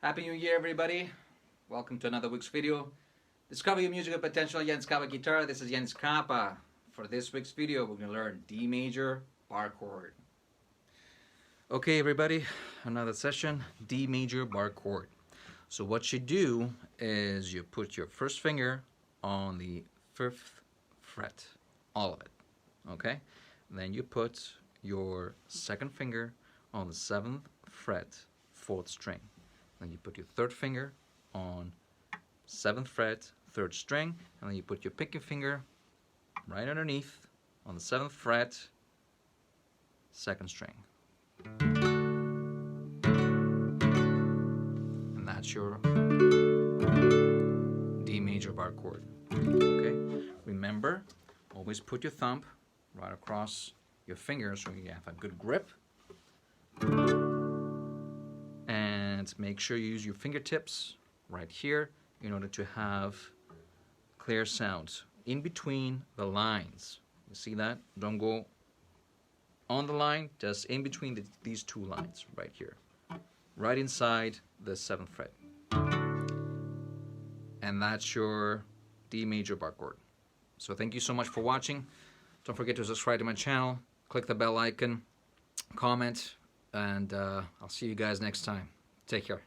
Happy New Year, everybody. Welcome to another week's video. Discover your musical potential. Yannis Kapa guitar. This is Yannis Kapa. For this week's video, we're going to learn D Major Bar Chord. Okay, everybody, another session, D Major Bar Chord. So what you do is you put your first finger on the 5th fret, all of it, okay? And then you put your second finger on the 7th fret, 4th string. Then you put your third finger on 7th fret, 3rd string, and then you put your pinky finger right underneath on the 7th fret, 2nd string. And that's your D major bar chord. Okay? Remember, always put your thumb right across your finger so you have a good grip. And make sure you use your fingertips right here in order to have clear sounds in between the lines. You see that? Don't go on the line, just in between these two lines right here, right inside the 7th fret. And that's your D major bar chord. So thank you so much for watching. Don't forget to subscribe to my channel, click the bell icon, comment, and I'll see you guys next time. Take care.